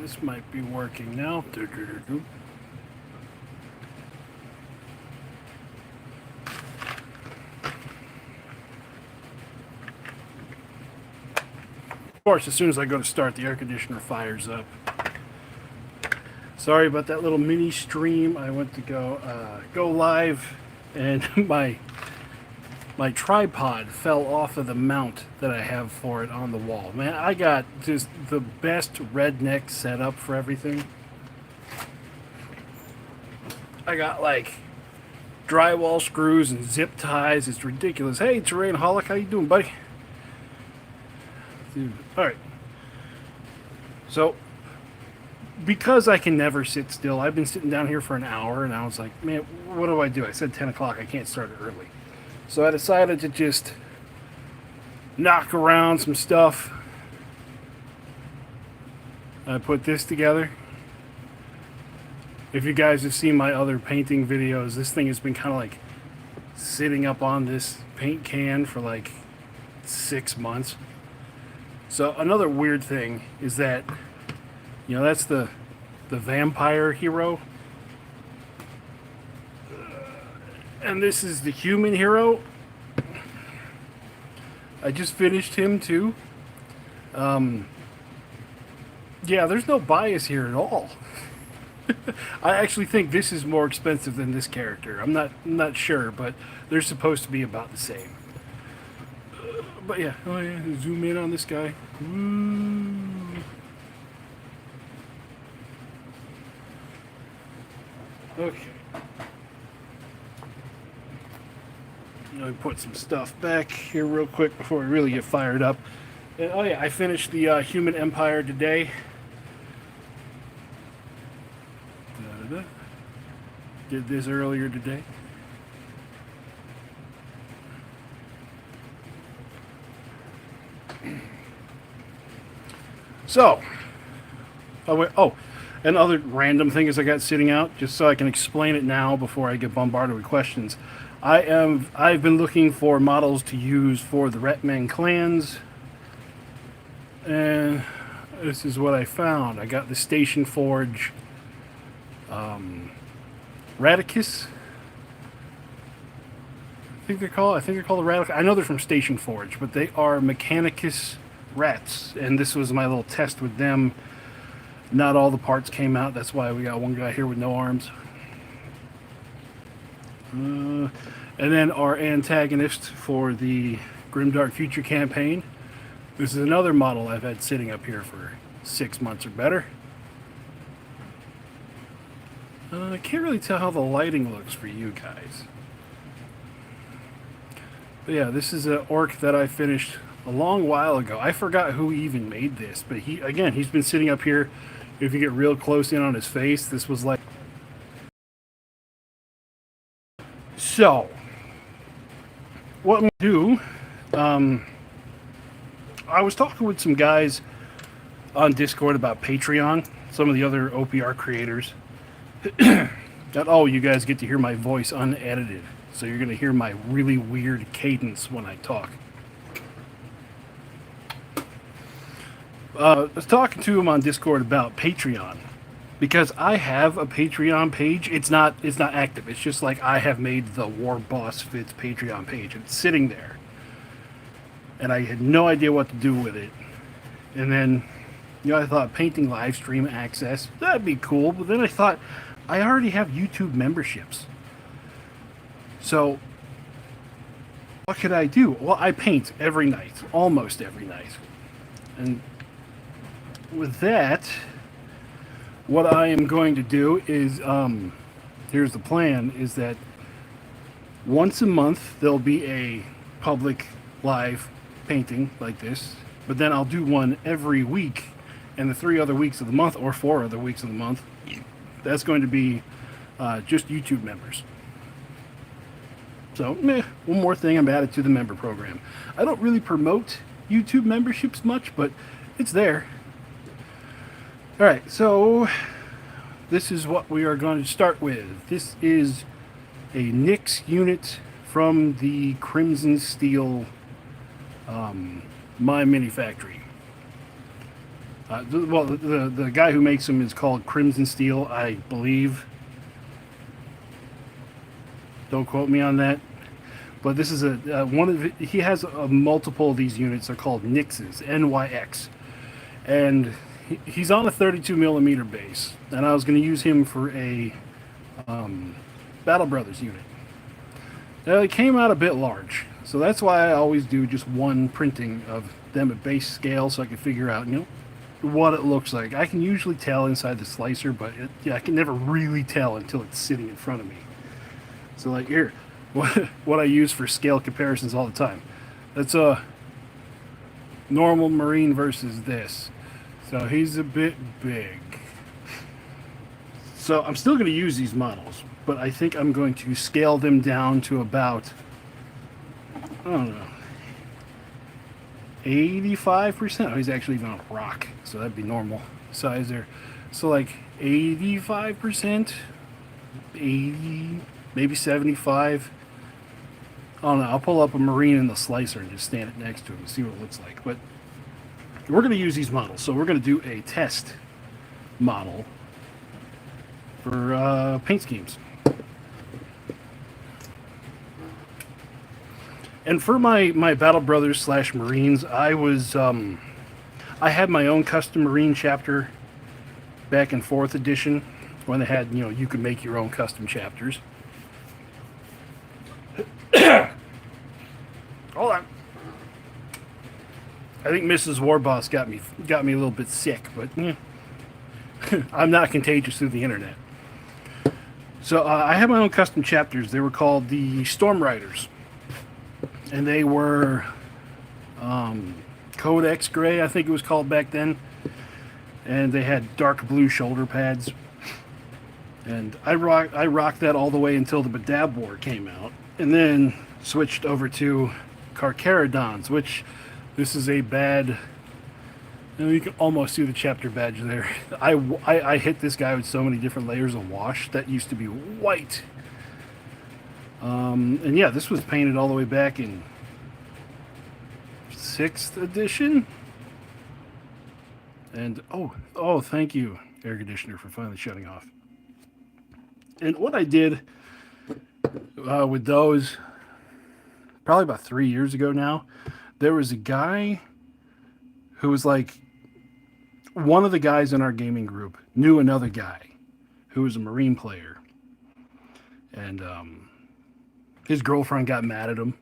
this might be working now. Of course, as soon as I go to start, the air conditioner fires up. Sorry about that little mini stream. I went to go live, and my tripod fell off of the mount that I have for it on the wall. Man, I got just the best redneck setup for everything. I got like drywall screws and zip ties. It's ridiculous. Hey, Terrainholic, how you doing, buddy? Dude. All right. So, because I can never sit still, I've been sitting down here for an hour, and I was like, man, what do I do? I said 10 o'clock. I can't start it early. So I decided to just knock around some stuff. I put this together. If you guys have seen my other painting videos, this thing has been kind of like sitting up on this paint can for like 6 months. So another weird thing is that, you know, that's the vampire hero. And this is the human hero. I just finished him too. Yeah, there's no bias here at all. I actually think this is more expensive than this character. I'm not sure, but they're supposed to be about the same. But yeah, oh yeah, zoom in on this guy. Woo. Okay. Let me put some stuff back here real quick before we really get fired up. And, oh yeah, I finished the Human Empire today. Did this earlier today. So, and other random thing is I got sitting out, just so I can explain it now before I get bombarded with questions. I've been looking for models to use for the Ratman clans, and this is what I found. I got the Station Forge Radicus. I think they're called the Radicus. I know they're from Station Forge, but they are Mechanicus rats, and this was my little test with them. Not all the parts came out. That's why we got one guy here with no arms. And then our antagonist for the Grimdark Future campaign. This is another model I've had sitting up here for 6 months or better. I can't really tell how the lighting looks for you guys. But yeah, this is an orc that I finished a long while ago. I forgot who even made this, but he's been sitting up here. If you get real close in on his face, this was like... So, what I'm going to do, I was talking with some guys on Discord about Patreon, some of the other OPR creators. Not all you guys get to hear my voice unedited, so you're going to hear my really weird cadence when I talk. I was talking to him on Discord about Patreon, because I have a Patreon page. It's not active. It's just like I have made the War Boss Fits Patreon page. It's sitting there, and I had no idea what to do with it. And then, you know, I thought painting live stream access, that'd be cool. But then I thought, I already have YouTube memberships. So, what could I do? Well, I paint every night, almost every night. And with that, what I am going to do is, here's the plan, is that once a month there'll be a public live painting like this, but then I'll do one every week, and the 3 other weeks of the month, or 4 other weeks of the month, that's going to be just YouTube members. So, one more thing I'm added to the member program. I don't really promote YouTube memberships much, but it's there. Alright, so this is what we are going to start with. This is a Nyx unit from the Crimson Steel My Mini Factory. The guy who makes them is called Crimson Steel, I believe. Don't quote me on that. But this is he has multiple of these units. They're called Nyxes, NYX, and he's on a 32 millimeter base. And I was going to use him for a Battle Brothers unit. Now, it came out a bit large, so that's why I always do just one printing of them at base scale, so I can figure out, what it looks like. I can usually tell inside the slicer, but I can never really tell until it's sitting in front of me. So, like here, what I use for scale comparisons all the time. That's a normal Marine versus this. So he's a bit big. So I'm still going to use these models, but I think I'm going to scale them down to about, I don't know, 85%. Oh, he's actually even on a rock, so that'd be normal size there. So like 85%, 80, maybe 75. I don't know. I'll pull up a Marine in the slicer and just stand it next to him and see what it looks like. But we're going to use these models, so we're going to do a test model for paint schemes. And for my Battle Brothers / Marines, I had my own custom Marine chapter back in 4th edition when they had, you could make your own custom chapters. Hold on. I think Mrs. Warboss got me a little bit sick, but I'm not contagious through the internet. So I have my own custom chapters. They were called the Storm Riders. And they were Codex Gray, I think it was called back then. And they had dark blue shoulder pads. And I rocked that all the way until the Badab War came out. And then switched over to Carcharodons, which this is a bad... You can almost see the chapter badge there. I hit this guy with so many different layers of wash. That used to be white. And yeah, this was painted all the way back in 6th edition. And oh, thank you, air conditioner, for finally shutting off. And what I did with those, probably about 3 years ago now, there was a guy who was like, one of the guys in our gaming group knew another guy who was a Marine player. And his girlfriend got mad at him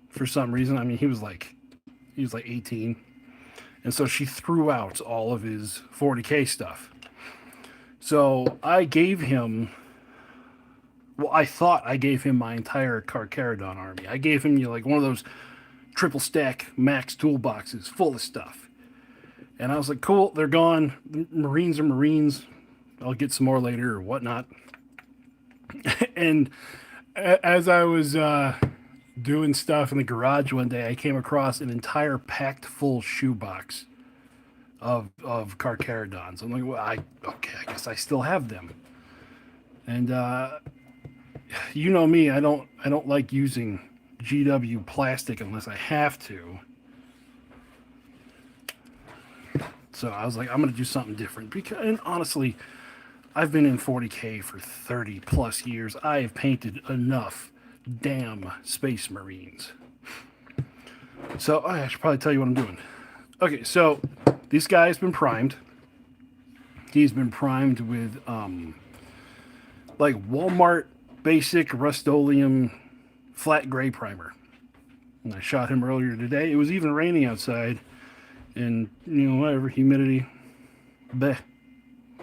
for some reason. I mean, he was like 18. And so she threw out all of his 40K stuff. So I gave him, I thought I gave him my entire Carcharodon army. I gave him like one of those triple stack max toolboxes full of stuff. And I was like, cool, they're gone. Marines are Marines. I'll get some more later or whatnot. And as I was doing stuff in the garage one day, I came across an entire packed full shoebox of Carcharodons. I'm like, well, I guess I still have them. And you know me, I don't like using GW plastic unless I have to. So I was like, I'm going to do something different. And honestly, I've been in 40K for 30 plus years. I have painted enough damn Space Marines. So I should probably tell you what I'm doing. Okay, so this guy's been primed. He's been primed with like Walmart basic Rust-Oleum flat gray primer. And I shot him earlier today. It was even raining outside. And, whatever, humidity, bleh,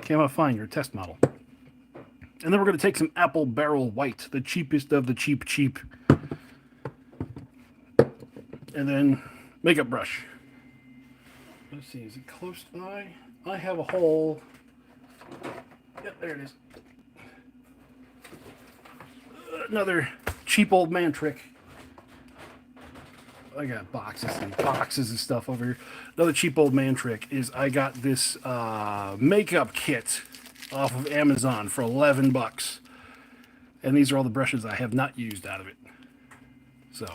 came out fine. You're a test model. And then we're going to take some Apple Barrel White, the cheapest of the cheap. And then makeup brush. Let's see, is it close by? I have a hole. Yep, there it is. Another cheap old man trick. I got boxes of stuff over here. Another cheap old man trick is I got this makeup kit off of Amazon for $11. And these are all the brushes I have not used out of it. So,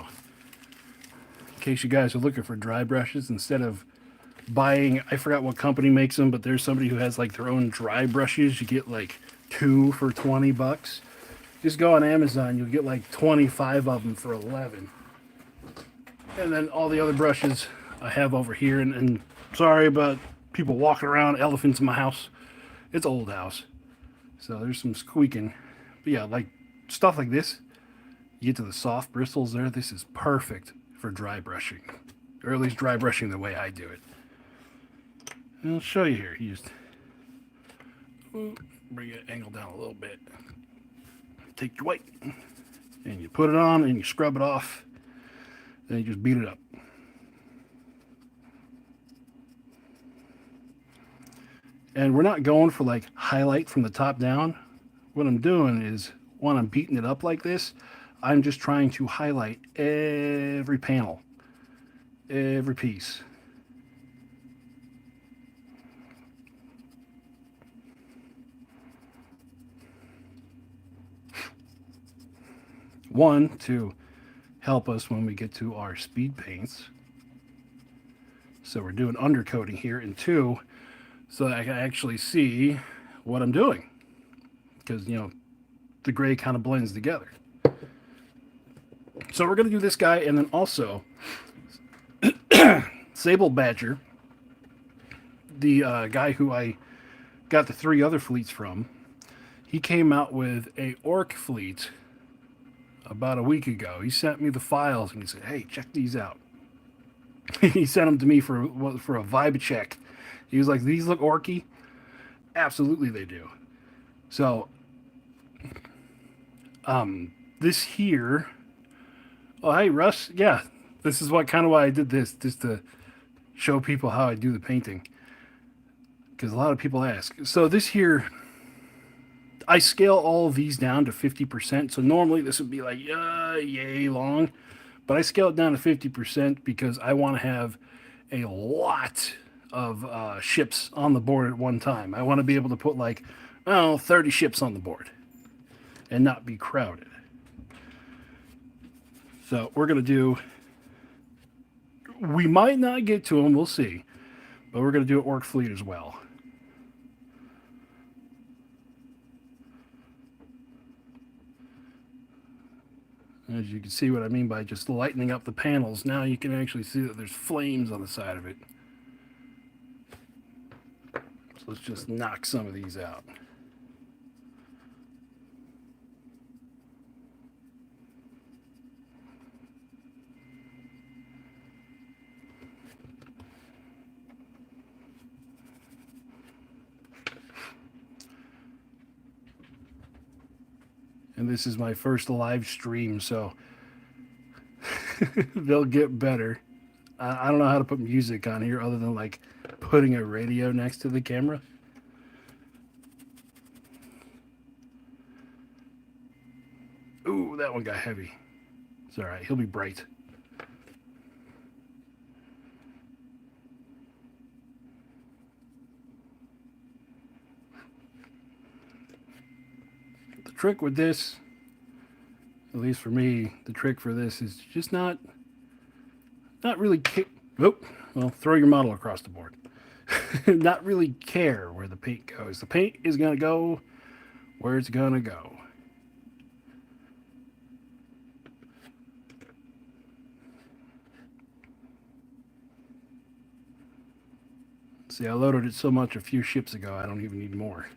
in case you guys are looking for dry brushes instead of buying, I forgot what company makes them, but there's somebody who has like their own dry brushes. You get like 2 for $20. Just go on Amazon, you'll get like 25 of them for 11. And then all the other brushes I have over here. And sorry about people walking around, elephants in my house. It's an old house, so there's some squeaking. But yeah, like stuff like this, you get to the soft bristles there. This is perfect for dry brushing, or at least dry brushing the way I do it. And I'll show you here. You just bring it angle down a little bit. Take your weight and you put it on and you scrub it off. Then you just beat it up. And we're not going for like highlight from the top down. What I'm doing is, when I'm beating it up like this, I'm just trying to highlight every panel, every piece. One, to help us when we get to our speed paints. So we're doing undercoating here. And two, so that I can actually see what I'm doing. Because, you know, the gray kind of blends together. So we're going to do this guy, and then also Sable Badger, the guy who I got the 3 other fleets from. He came out with a Orc Fleet about a week ago. He sent me the files and he said, "Hey, check these out." He sent them to me for a vibe check. He was like, "These look orky." Absolutely, they do. So, this here. Oh, hey, Russ. Yeah, this is what kind of why I did this, just to show people how I do the painting. Because a lot of people ask. So this here, I scale all of these down to 50%. So normally this would be like, yay long. But I scale it down to 50% because I want to have a lot of ships on the board at one time. I want to be able to put like, 30 ships on the board and not be crowded. So we're going to do, we might not get to them, we'll see. But we're going to do Orc Fleet as well. As you can see what I mean by just lightening up the panels, now you can actually see that there's flames on the side of it. So let's just knock some of these out. And this is my first live stream, so they'll get better. I don't know how to put music on here other than like putting a radio next to the camera. Ooh, that one got heavy. It's all right. He'll be bright. The trick with this, at least for me, the trick for this is just not really well, throw your model across the board. Not really care where the paint goes. The paint is going to go where it's going to go. See, I loaded it so much a few ships ago, I don't even need more.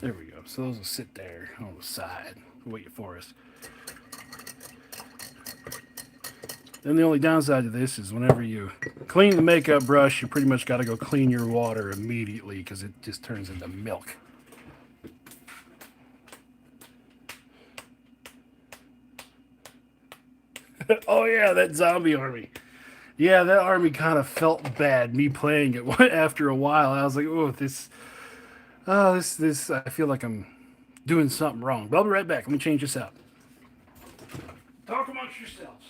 There we go. So those will sit there on the side, waiting for us. Then the only downside to this is whenever you clean the makeup brush, you pretty much got to go clean your water immediately because it just turns into milk. Oh yeah, that zombie army. Yeah, that army kind of felt bad, me playing it after a while. I was like, this, I feel like I'm doing something wrong. But I'll be right back. Let me change this out. Talk amongst yourselves.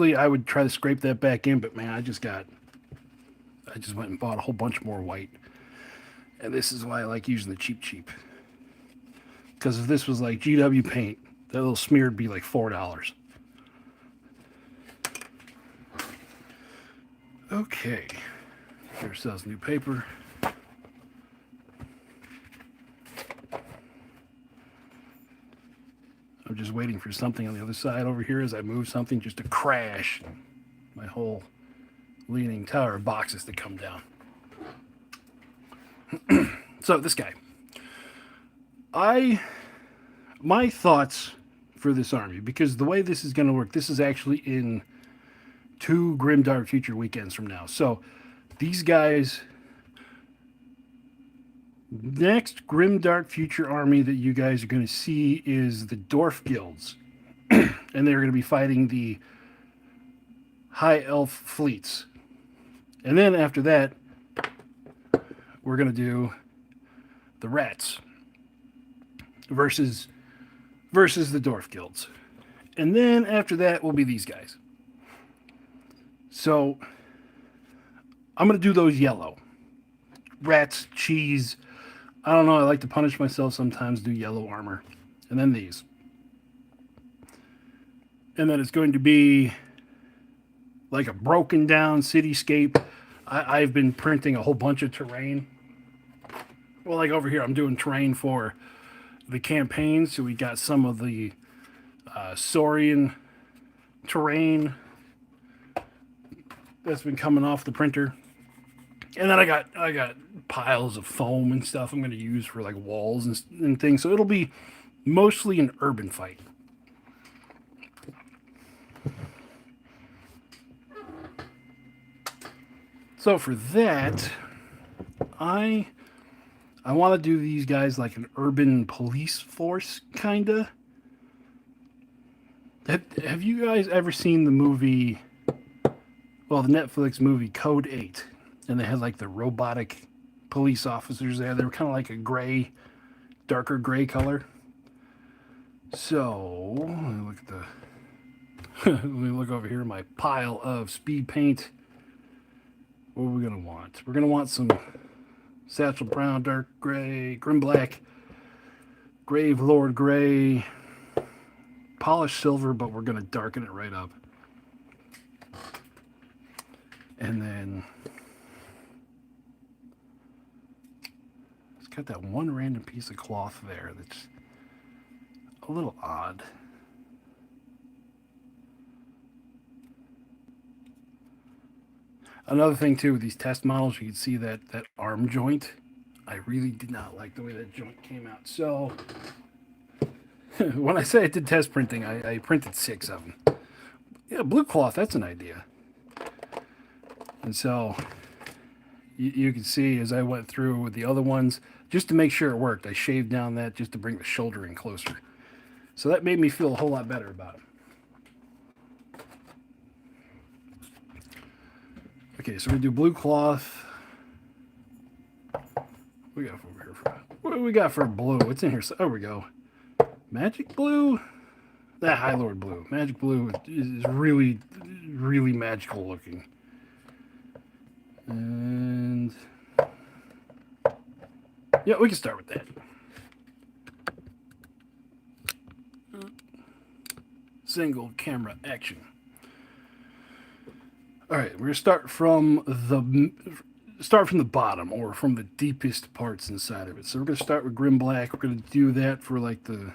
usually I would try to scrape that back in, but man, I just went and bought a whole bunch more white. And this is why I like using the cheap. Because if this was like GW paint, that little smear would be like $4. Okay. Get ourselves new paper. I'm just waiting for something on the other side over here as I move something just to crash my whole leaning tower of boxes to come down. So this guy. My thoughts for this army, because the way this is going to work, this is actually in 2 Grimdark Future weekends from now. So these guys, next Grimdark Future army that you guys are going to see is the Dwarf Guilds. And they're going to be fighting the High Elf fleets. And then after that, we're going to do the Rats versus the Dwarf Guilds. And then after that will be these guys. So I'm going to do those yellow. Rats, cheese. I don't know. I like to punish myself sometimes, do yellow armor. And then these. And then it's going to be like a broken down cityscape. I've been printing a whole bunch of terrain. Well, like over here, I'm doing terrain for the campaign. So we got some of the Saurian terrain that's been coming off the printer. And then I got piles of foam and stuff I'm going to use for like walls and things. So it'll be mostly an urban fight. So for that, I want to do these guys like an urban police force, kinda. Have you guys ever seen the movie? Well, the Netflix movie Code 8, and they had like the robotic police officers there. They were kind of like a gray, darker gray color. So let me look at the. Let me look over here. My pile of speed paint. What are we gonna want? We're gonna want some Satchel Brown, Dark Gray, Grim Black, Grave Lord Gray, Polished Silver, but we're gonna darken it right up. And then it's got that one random piece of cloth there that's a little odd. Another thing too with these test models, you can see that arm joint. I really did not like the way that joint came out. So when I say I did test printing, I printed 6 of them. Yeah, blue cloth, that's an idea. And so you can see as I went through with the other ones, just to make sure it worked, I shaved down that just to bring the shoulder in closer. So that made me feel a whole lot better about it. Okay, so we do blue cloth. What do we got for blue? What's in here? So, there we go. Magic blue? That High Lord blue. Magic blue is really, really magical looking. And yeah, we can start with that. Single camera action. All right, we're gonna start from the bottom, or from the deepest parts inside of it. So we're gonna start with Grim Black. We're gonna do that for like the.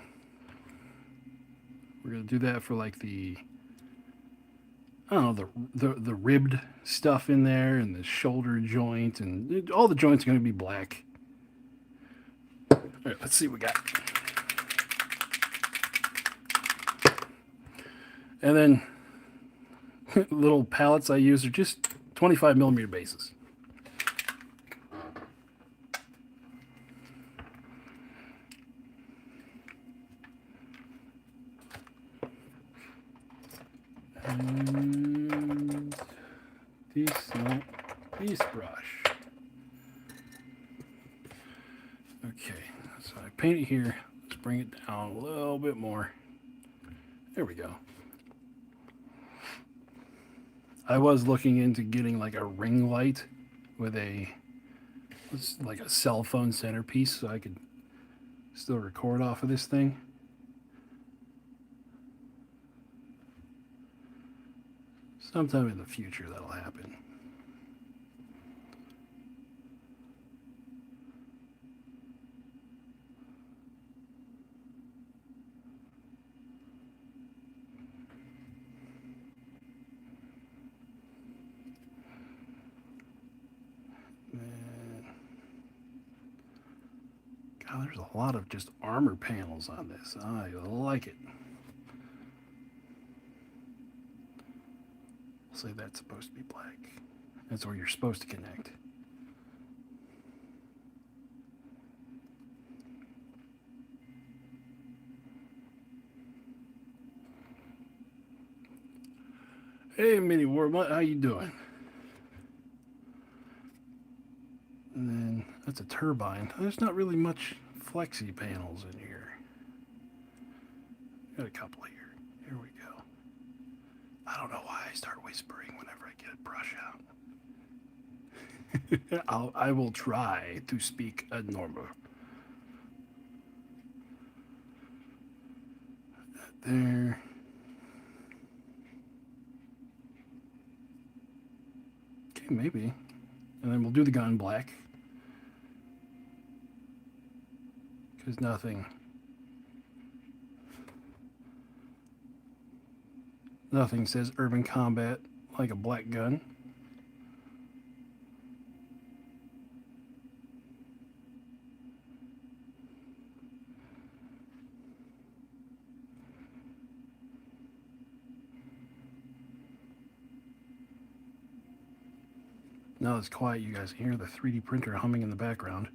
We're gonna do that for like the. I don't know, the ribbed stuff in there, and the shoulder joint, and all the joints are gonna be black. All right, let's see what we got. And then little pallets I use are just 25 millimeter bases. And this brush. Okay, so I paint it here. Let's bring it down a little bit more. There we go. I was looking into getting like a ring light with like a cell phone centerpiece so I could still record off of this thing. Sometime in the future that'll happen. Man. God, there's a lot of just armor panels on this. I like it. I'll say that's supposed to be black. That's where you're supposed to connect. Hey, Mini War, how you doing? And then that's a turbine. There's not really much flexi panels in here. Got a couple here. Here we go. I don't know why I start whispering whenever I get a brush out. I will try to speak normal. There. Okay, maybe. And then we'll do the gun black. Because nothing says urban combat like a black gun. Now it's quiet, you guys can hear the 3D printer humming in the background.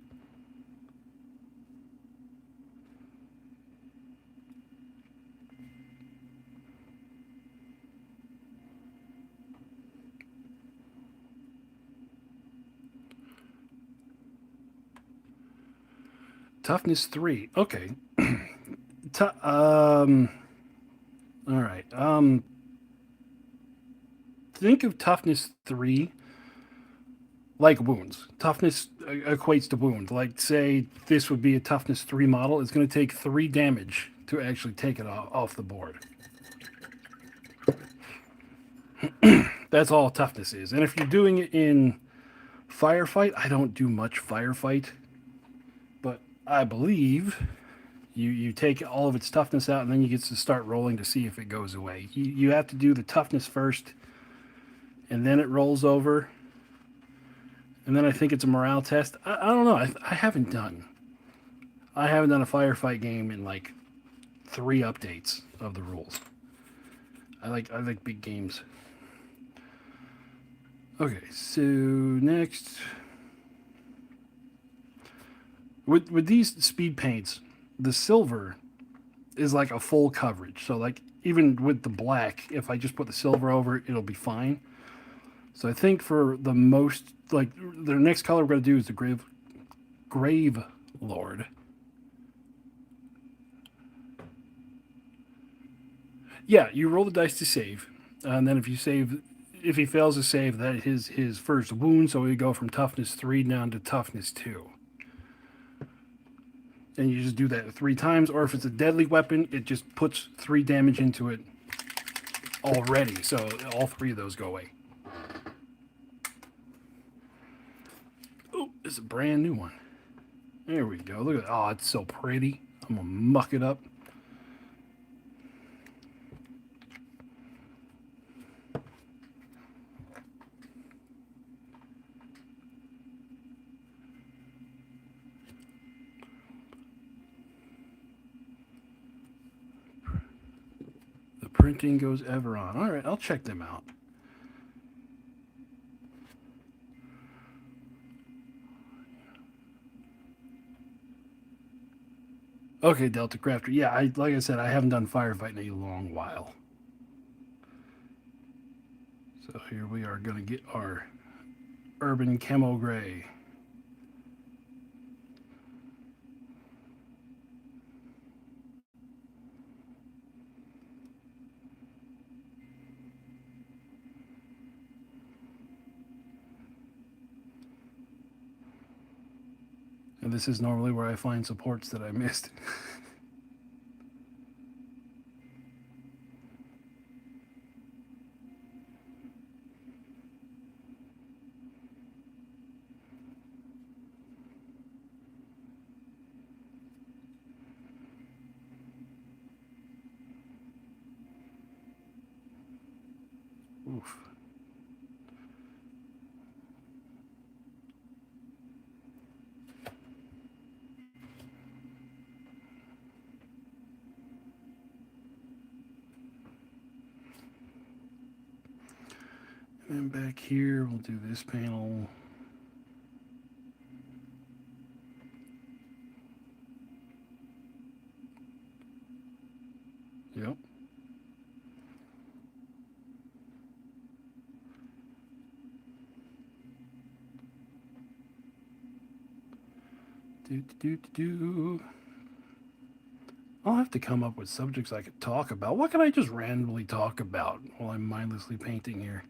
Toughness 3. Okay. All right. Think of toughness 3 like wounds. Toughness equates to wound. Like, say this would be a toughness 3 model. It's going to take 3 damage to actually take it off the board. That's all toughness is. And if you're doing it in firefight, I don't do much firefight, but I believe you take all of its toughness out and then you get to start rolling to see if it goes away. You have to do the toughness first, and then it rolls over. And then I think it's a morale test. I don't know. I haven't done a firefight game in like 3 updates of the rules. I like big games. Okay, so next, with these speed paints, the silver is like a full coverage. So like even with the black, if I just put the silver over it, it'll be fine. So I think for the most, like, the next color we're going to do is the Grave Lord. Yeah, you roll the dice to save, and then if he fails to save, that is his first wound, so we go from toughness 3 down to toughness 2. And you just do that 3 times, or if it's a deadly weapon, it just puts 3 damage into it already, so all 3 of those go away. Oh, it's a brand new one. There we go. Look at that. Oh, it's so pretty. I'm going to muck it up. The printing goes ever on. All right, I'll check them out. Okay, Delta Crafter. Yeah, like I said, I haven't done firefight in a long while. So here we are going to get our Urban Camo Gray. And this is normally where I find supports that I missed. Oof. And then back here, we'll do this panel. Yep. Do. I'll have to come up with subjects I could talk about. What can I just randomly talk about while I'm mindlessly painting here?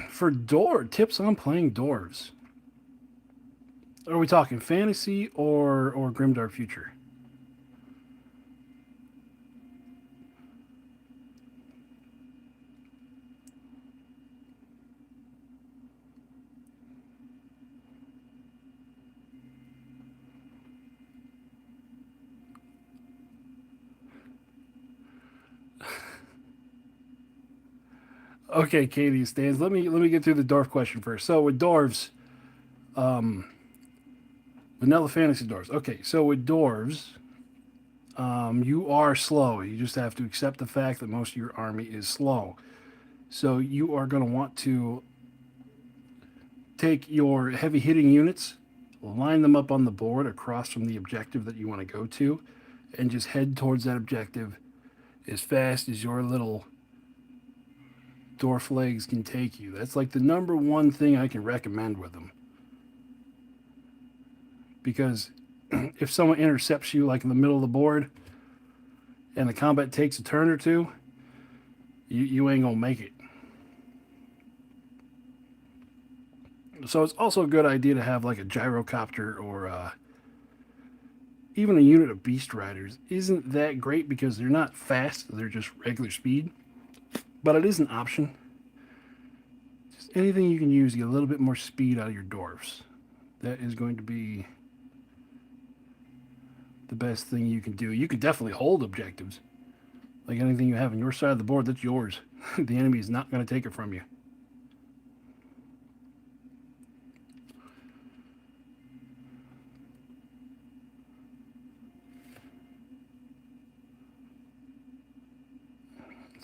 For tips on playing dwarves. Are we talking fantasy or grimdark future? Okay, Katie stands. Let me get through the dwarf question first. So with dwarves, vanilla fantasy dwarves. Okay, so with dwarves, you are slow. You just have to accept the fact that most of your army is slow. So you are going to want to take your heavy hitting units, line them up on the board across from the objective that you want to go to, and just head towards that objective as fast as your little dwarf legs can take you. That's like the number one thing I can recommend with them. Because if someone intercepts you like in the middle of the board and the combat takes a turn or two, you ain't gonna make it. So it's also a good idea to have like a gyrocopter or even a unit of beast riders. Isn't that great because they're not fast, they're just regular speed. But it is an option. Just anything you can use to get a little bit more speed out of your dwarves. That is going to be the best thing you can do. You can definitely hold objectives. Like anything you have on your side of the board, that's yours. The enemy is not going to take it from you.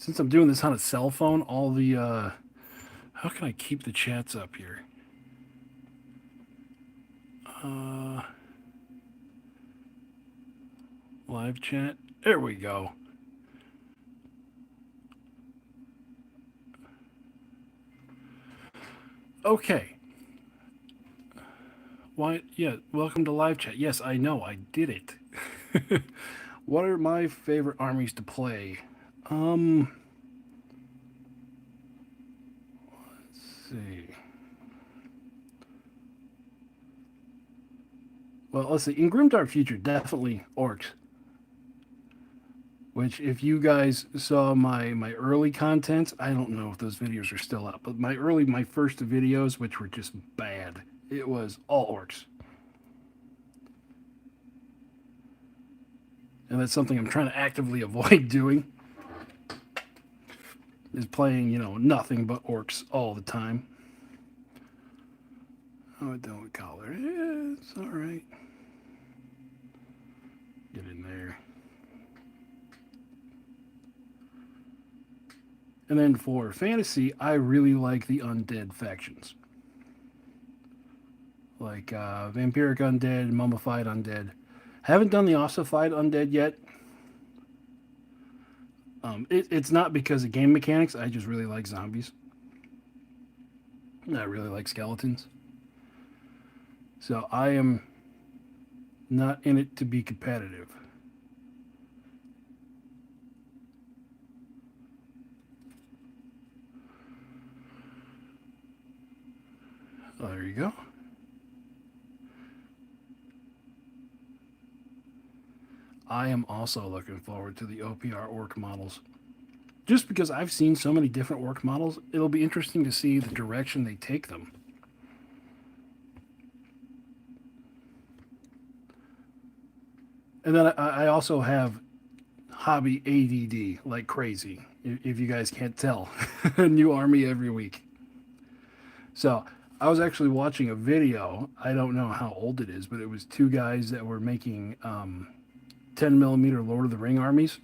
Since I'm doing this on a cell phone, all the how can I keep the chats up here? Live chat. There we go. Okay. Why? Yeah. Welcome to live chat. Yes, I know. I did it. What are my favorite armies to play? Let's see. Well, let's see. In Grimdark Future, definitely orcs. Which, if you guys saw my early content, I don't know if those videos are still up, but my first videos, which were just bad, it was all orcs. And that's something I'm trying to actively avoid doing. Is playing, nothing but orcs all the time. Oh, it don't color. Yeah, it's all right. Get in there. And then for fantasy, I really like the undead factions. Like vampiric undead, mummified undead. Haven't done the ossified undead yet. It's not because of game mechanics. I just really like zombies. I really like skeletons. So I am not in it to be competitive. Oh, there you go. I am also looking forward to the OPR Orc models. Just because I've seen so many different Orc models, it'll be interesting to see the direction they take them. And then I also have hobby ADD like crazy, if you guys can't tell. A new army every week. So I was actually watching a video. I don't know how old it is, but it was two guys that were making 10 millimeter Lord of the Ring armies.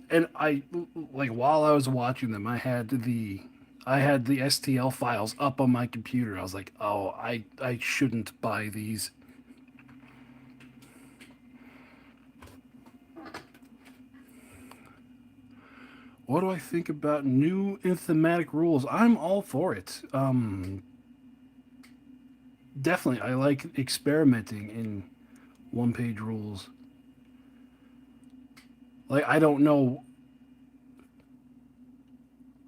And I, like, while I was watching them, I had the STL files up on my computer. I was like, oh, I shouldn't buy these. What do I think about new and thematic rules? I'm all for it. Definitely, I like experimenting in one-page rules. Like, I don't know.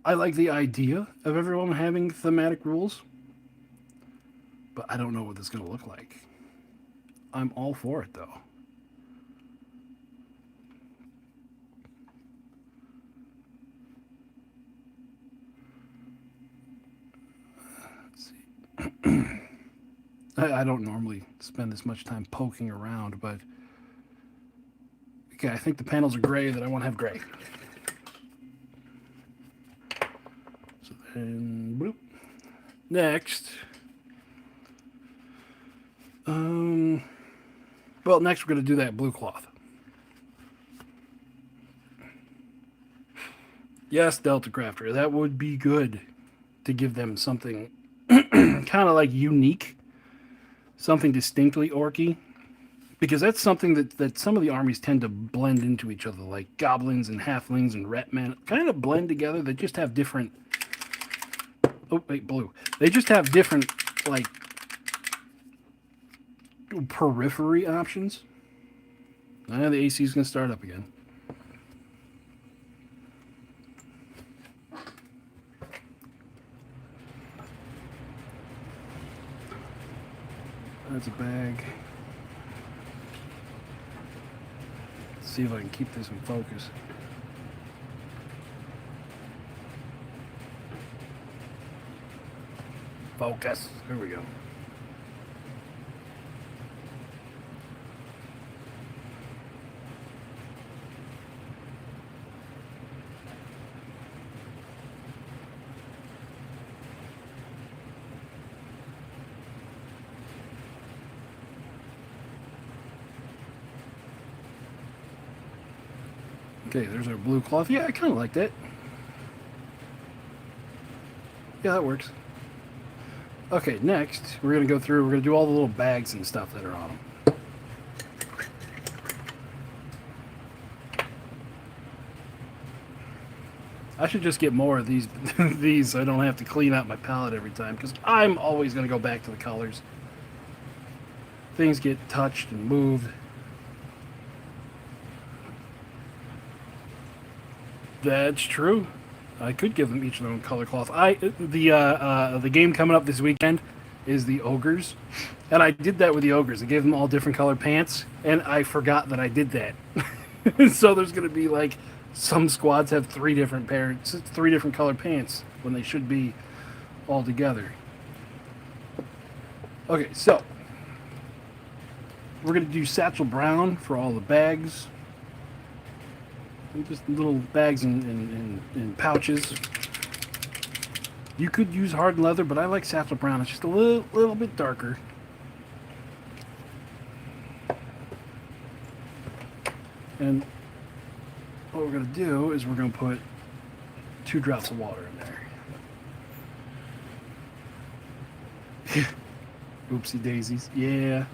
I like the idea of everyone having thematic rules, but I don't know what it's going to look like. I'm all for it, though. Let's see. I don't normally spend this much time poking around, but okay, I think the panels are gray that I want to have gray. So then, bloop. Next, well, next we're going to do that blue cloth. Yes, Delta Crafter, that would be good to give them something kind of like unique, something distinctly orky, because that's something that some of the armies tend to blend into each other, like goblins and halflings and retmen kind of blend together. They just have different. Oh wait, blue. They just have different like periphery options. The AC is going to start up again. That's a bag. Let's see if I can keep this in focus. Focus. There we go. Okay, there's our blue cloth. Yeah, I kind of like that. Yeah, that works. Okay, next, we're going to go through, we're going to do all the little bags and stuff that are on them. I should just get more of these, these so I don't have to clean out my palette every time, because I'm always going to go back to the colors. Things get touched and moved. That's true. I could give them each their own color cloth. The game coming up this weekend is the ogres, and I did that with the ogres. I gave them all different colored pants, and I forgot that I did that. So there's going to be like some squads have three different colored pants when they should be all together. Okay, so we're going to do satchel brown for all the bags. Just little bags and pouches. You could use hard leather, but I like satchel brown. It's just a little bit darker. And what we're going to do is we're going to put 2 drops of water in there. Oopsie daisies. Yeah.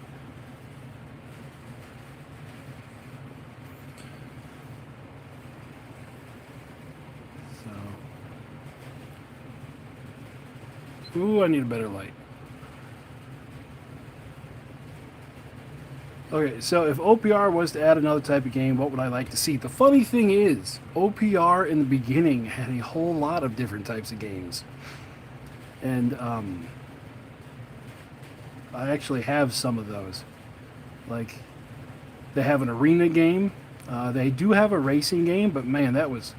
Ooh, I need a better light. Okay, so if OPR was to add another type of game, what would I like to see? The funny thing is, OPR in the beginning had a whole lot of different types of games. And I actually have some of those. Like, they have an arena game. They do have a racing game, but man, that was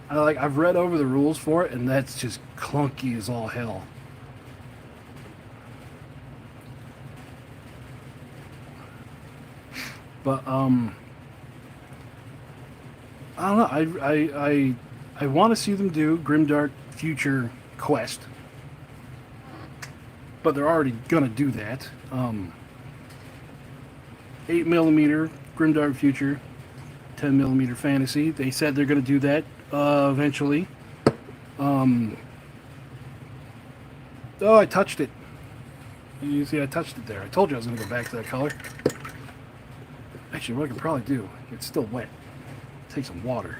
I've read over the rules for it, and that's just clunky as all hell. But I don't know. I want to see them do Grimdark Future Quest, but they're already gonna do that. 8mm Grimdark Future, 10mm Fantasy. They said they're gonna do that eventually. Oh, I touched it. You see, I touched it there. I told you I was gonna go back to that color. Actually, what I could probably do, it's still wet. Take some water.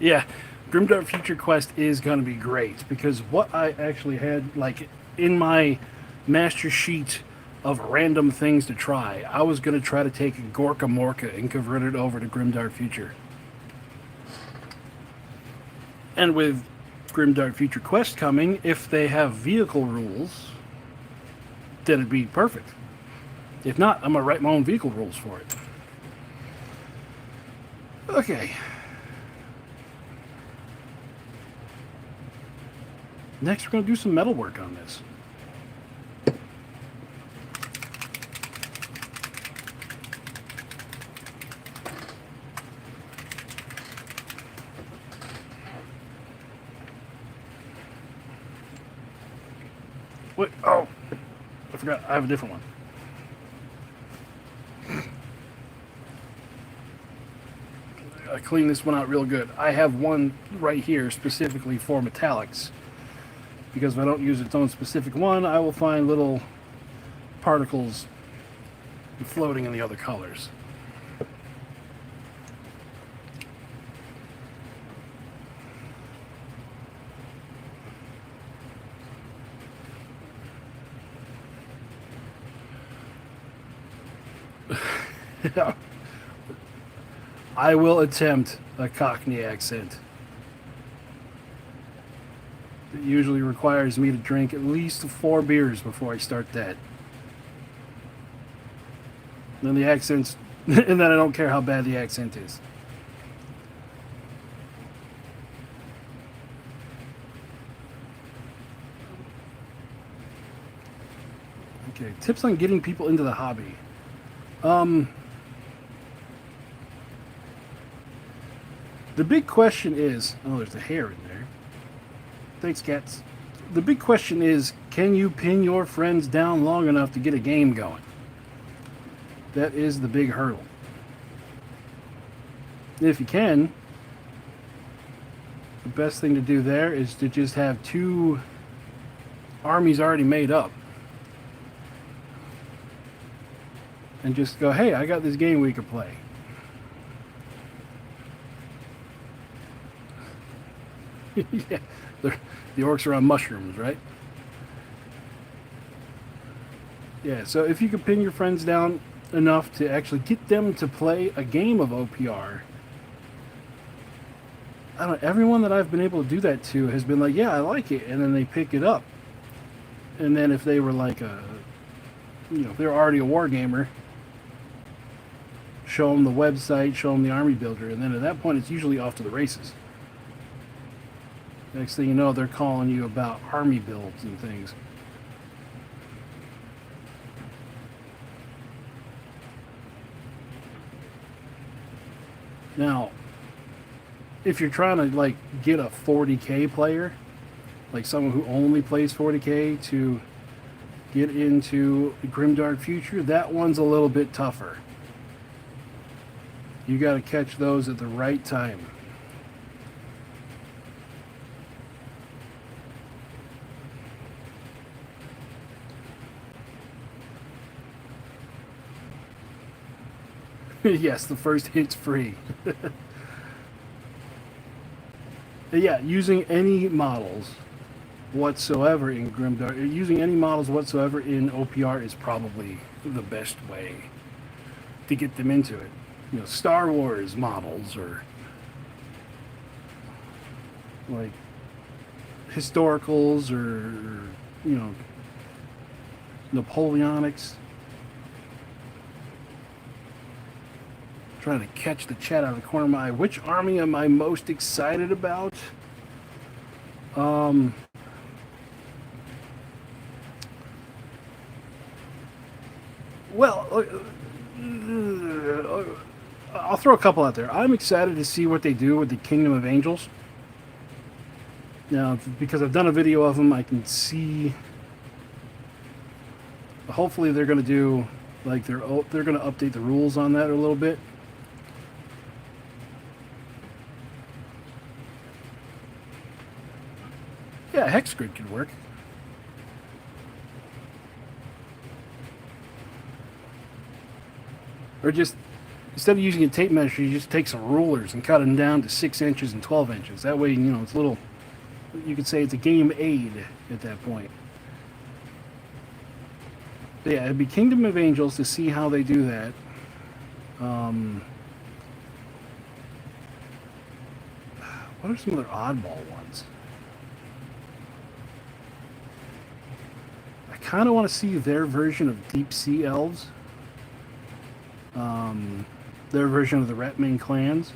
Yeah, Grimdark Future Quest is going to be great because what I actually had, like, in my master sheet of random things to try, I was going to try to take Gorka Morka and convert it over to Grimdark Future. And with Grimdark Future Quest coming, if they have vehicle rules, then it'd be perfect. If not, I'm going to write my own vehicle rules for it. Okay. Next, we're going to do some metal work on this. Wait, oh, I forgot, I have a different one. I cleaned this one out real good. I have one right here specifically for metallics. Because if I don't use its own specific one, I will find little particles floating in the other colors. I will attempt a Cockney accent. It usually requires me to drink at least 4 beers before I start that. Then the accent's... and then I don't care how bad the accent is. Okay, tips on getting people into the hobby. The big question is... oh, there's a hair in there. Thanks, cats. The big question is, can you pin your friends down long enough to get a game going? That is the big hurdle. If you can, the best thing to do there is to just have 2 armies already made up. And just go, hey, I got this game we could play. Yeah, the orcs are on mushrooms, right? Yeah, so if you can pin your friends down enough to actually get them to play a game of OPR, I don't know, everyone that I've been able to do that to has been like, yeah, I like it, and then they pick it up. And then if they were like if they're already a wargamer, show them the website, show them the army builder, and then at that point it's usually off to the races. Next thing you know, they're calling you about army builds and things. Now, if you're trying to like get a 40k player, like someone who only plays 40k to get into Grimdark Future, that one's a little bit tougher. You got to catch those at the right time. Yes, the first hit's free. Yeah, using any models whatsoever in Grimdark. Using any models whatsoever in OPR is probably the best way to get them into it. You know, Star Wars models or like historicals or, you know, Napoleonics. Trying to catch the chat out of the corner of my eye. Which army am I most excited about? Well, I'll throw a couple out there. I'm excited to see what they do with the Kingdom of Angels. Now, because I've done a video of them, I can see. Hopefully, they're going to do like they're going to update the rules on that a little bit. Yeah, hex grid could work. Or just, instead of using a tape measure, you just take some rulers and cut them down to 6 inches and 12 inches. That way, you know, it's a little, you could say it's a game aid at that point. But yeah, it'd be Kingdom of Angels to see how they do that. What are some other oddball ones? I kind of want to see their version of Deep Sea Elves. Their version of the Ratmain clans.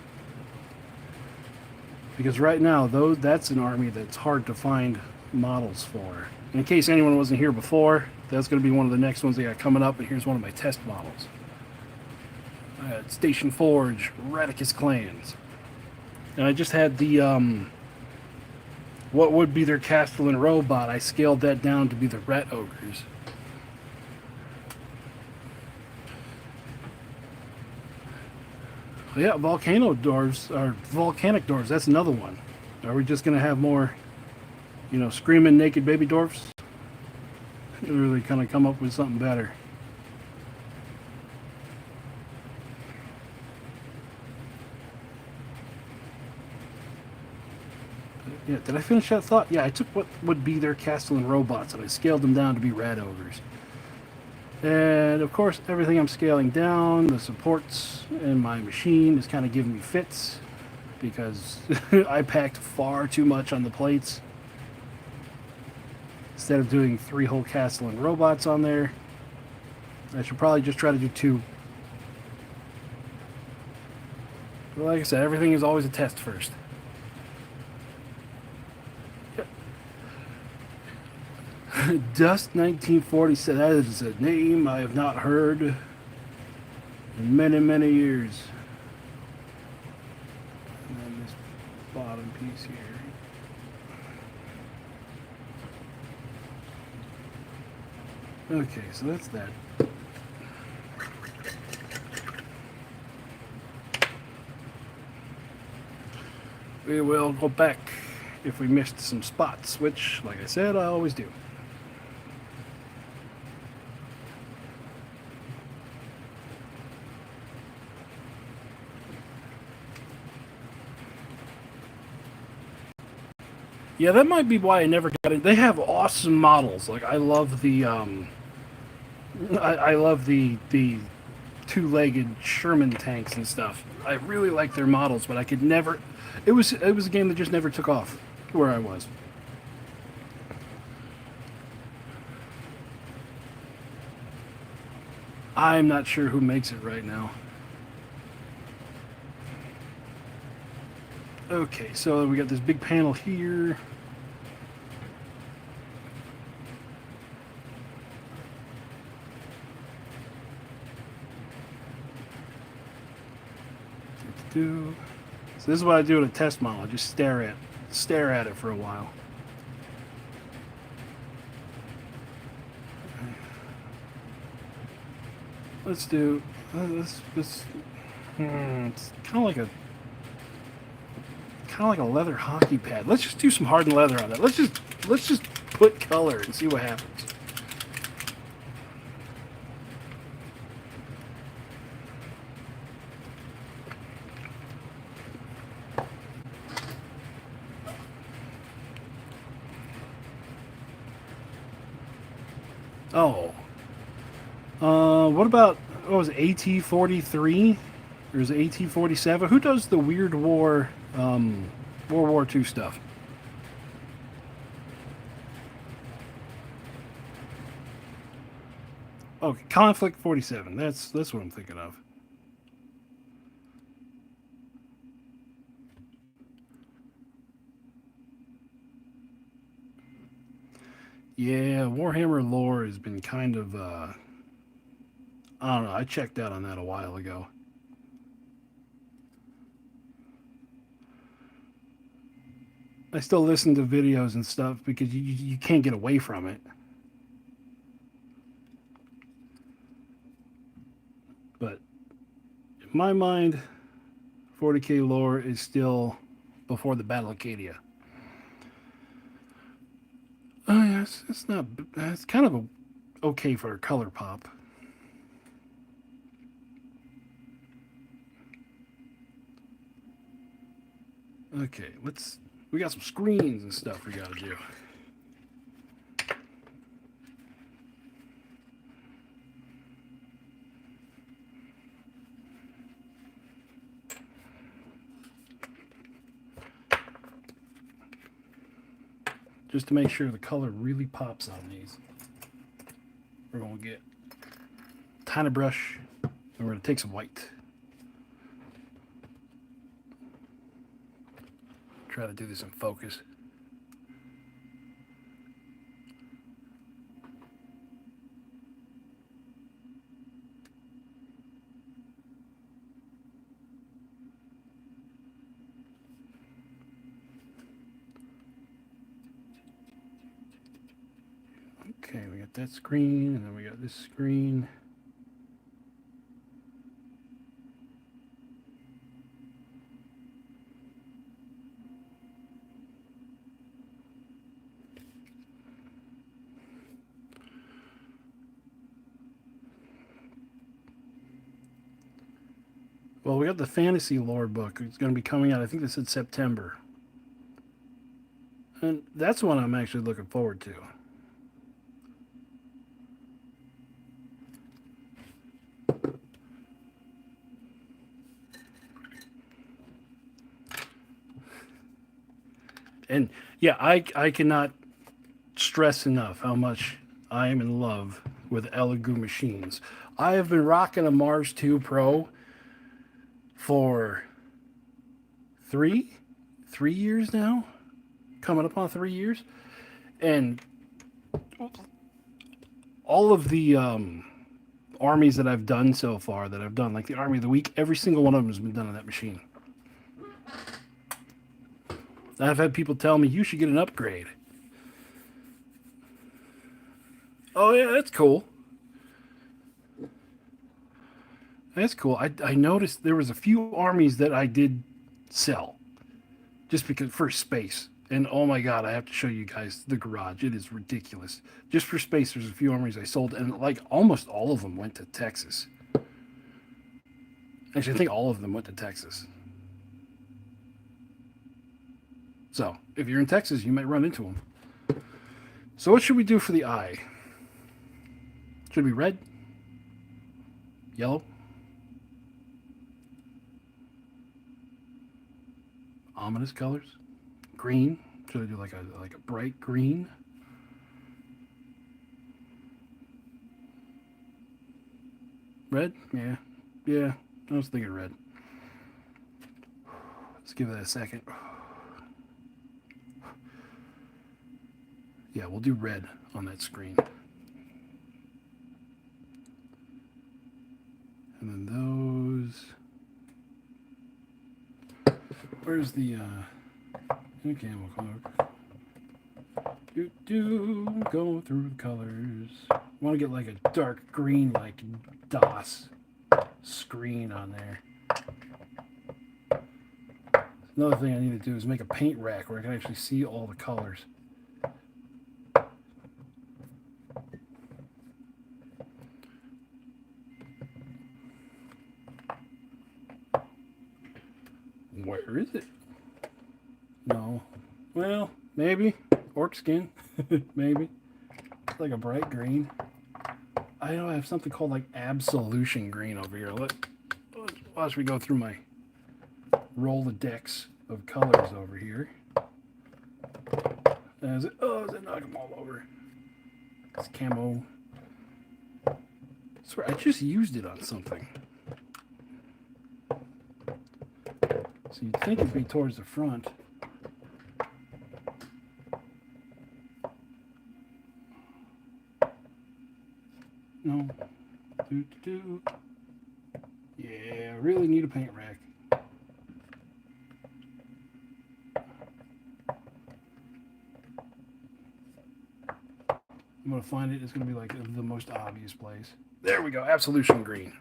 Because right now, though, that's an army that's hard to find models for. In case anyone wasn't here before, that's going to be one of the next ones they got coming up, and here's one of my test models. Station Forge, Radicus clans. And I just had the, what would be their Castellan robot, I scaled that down to be the Rat Ogres. Yeah, volcano dwarves, or volcanic dwarves, that's another one. Are we just going to have more, you know, screaming naked baby dwarfs? Or really kind of come up with something better? Yeah, did I finish that thought? Yeah, I took what would be their Castellan robots and I scaled them down to be Rat Ogres. And of course, everything I'm scaling down, the supports in my machine is kind of giving me fits because I packed far too much on the plates. Instead of doing 3 whole Castellan robots on there, I should probably just try to do 2. But like I said, everything is always a test first. Dust 1947, that is a name I have not heard in many, many years. And then this bottom piece here. Okay, so that's that. We will go back if we missed some spots, which, like I said, I always do. Yeah, that might be why I never got it. They have awesome models. Like I love the I love the 2-legged Sherman tanks and stuff. I really like their models, but I could never. It was a game that just never took off where I was. I'm not sure who makes it right now. Okay, so we got this big panel here. So this is what I do in a test model. I just stare at it for a while. Let's do this. It's kind of like a leather hockey pad. Let's just do some hardened leather on that. Let's just put color and see what happens. Oh. What about, what was it, AT-43? Or is it AT-47? Who does the Weird War, World War II stuff? Okay, Conflict 47. That's what I'm thinking of. Yeah, Warhammer lore has been kind of, I don't know. I checked out on that a while ago. I still listen to videos and stuff because you can't get away from it. But in my mind, 40k lore is still before the Battle of Acadia. Oh yeah, it's not. It's kind of okay for a color pop. Okay, let's. We got some screens and stuff we gotta do. Just to make sure the color really pops on these. We're gonna get a tiny brush and we're gonna take some white. Try to do this in focus. Okay, we got that screen, and then we got this screen. Well, we got the fantasy lore book. It's going to be coming out. I think they said September, and that's one I'm actually looking forward to. And yeah, I cannot stress enough how much I am in love with Elegoo machines. I have been rocking a Mars 2 Pro for three, 3 years now, coming up on 3 years, and all of the armies that I've done so far, that I've done, like the Army of the Week, every single one of them has been done on that machine. I've had people tell me you should get an upgrade. Oh yeah, that's cool. That's cool. I noticed there was a few armies that I did sell just because for space. And oh my god, I have to show you guys the garage. It is ridiculous. Just for space, there's a few armies I sold, and like almost all of them went to Texas. Actually, I think all of them went to Texas. So if you're in Texas, you might run into them. So what should we do for the eye? Should it be red? Yellow? Ominous colors? Green? Should I do like a bright green? Red? Yeah. Yeah. I was thinking red. Let's give that a second. Yeah, we'll do red on that screen. And then those. Where's the camel color? Go through the colors. I want to get like a dark green, like DOS screen on there. Another thing I need to do is make a paint rack where I can actually see all the colors. Where is it? No. Well, maybe. Orc skin. Maybe. It's like a bright green. I know I have something called like absolution green over here. Watch me go through my Rolodex of colors over here. Is it knock them all over? It's camo. I swear, I just used it on something. So you'd think it'd be towards the front. No. Yeah, I really need a paint rack. I'm going to find it. It's going to be like the most obvious place. There we go. Absolution green.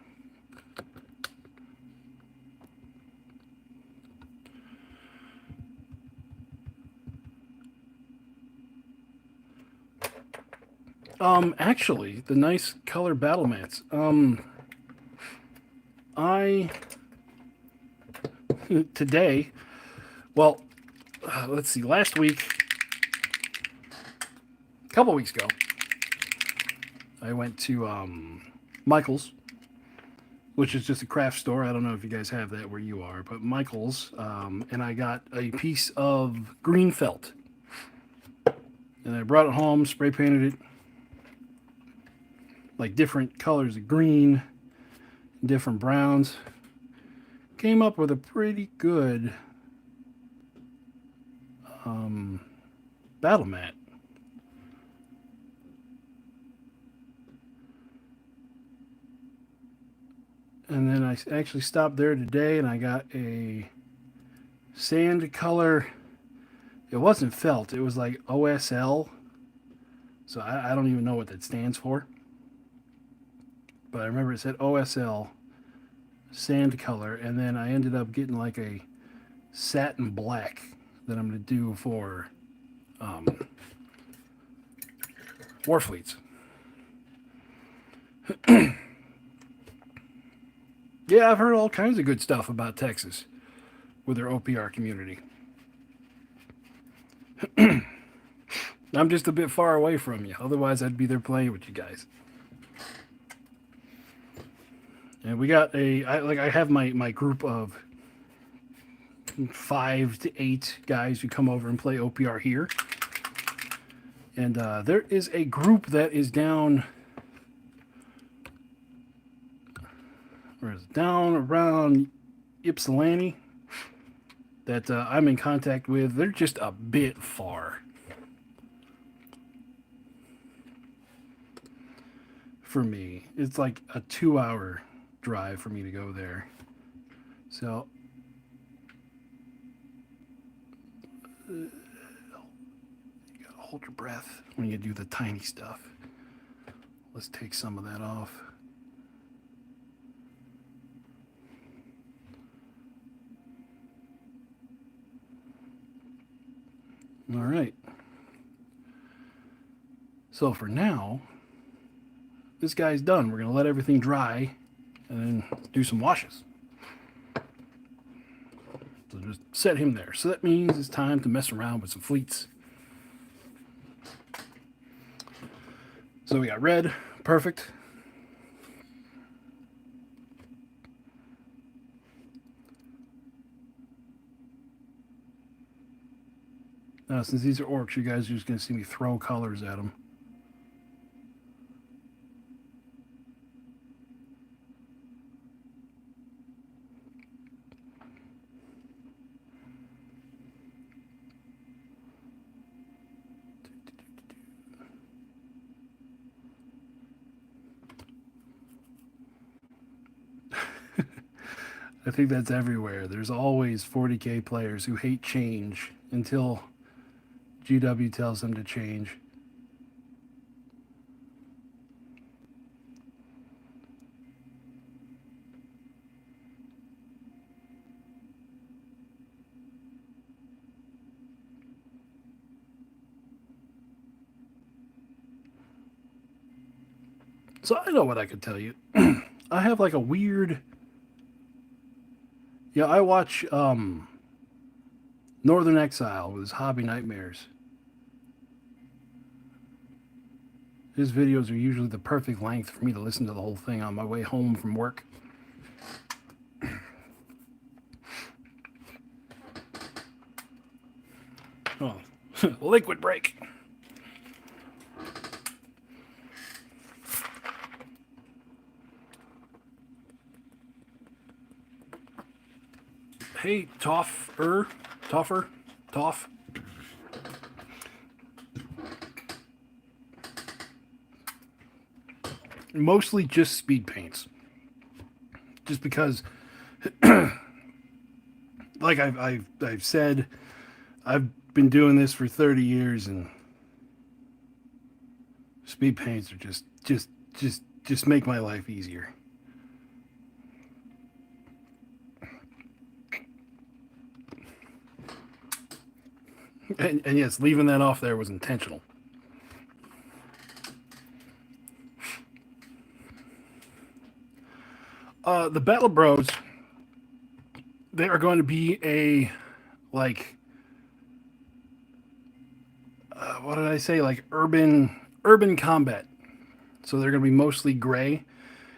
Actually, the nice color battle mats. I today, well, let's see. Last week, a couple weeks ago, I went to Michael's, which is just a craft store. I don't know if you guys have that where you are, but Michael's, and I got a piece of green felt, and I brought it home, spray painted it like different colors of green, different browns. Came up with a pretty good battle mat. And then I actually stopped there today and I got a sand color. It wasn't felt, it was like OSL. So I don't even know what that stands for. But I remember it said OSL sand color, and then I ended up getting like a satin black that I'm going to do for Orc Fleets. Yeah, I've heard all kinds of good stuff about Texas with their OPR community. I'm just a bit far away from you. Otherwise, I'd be there playing with you guys. And we got I have my group of 5 to 8 guys who come over and play OPR here. And there is a group that is down around Ypsilanti that I'm in contact with. They're just a bit far for me. It's like a 2-hour drive for me to go there. So you gotta hold your breath when you do the tiny stuff. Let's take some of that off. All right. So for now, this guy's done. We're going to let everything dry and then do some washes. So just set him there. So that means it's time to mess around with some fleets. So we got red, perfect. Now, since these are orcs, you guys are just going to see me throw colors at them. I think that's everywhere. There's always 40k players who hate change until GW tells them to change. So I know what I could tell you. I have like a weird... Yeah, I watch Northern Exile with his Hobby Nightmares. His videos are usually the perfect length for me to listen to the whole thing on my way home from work. Oh, liquid break. Hey, Toffer, Toff. Mostly just speed paints. Just because, like I've said, I've been doing this for 30 years, and speed paints are just make my life easier. And yes, leaving that off there was intentional. The Battle Bros, they are going to be a, like, what did I say? Like urban combat. So they're going to be mostly gray,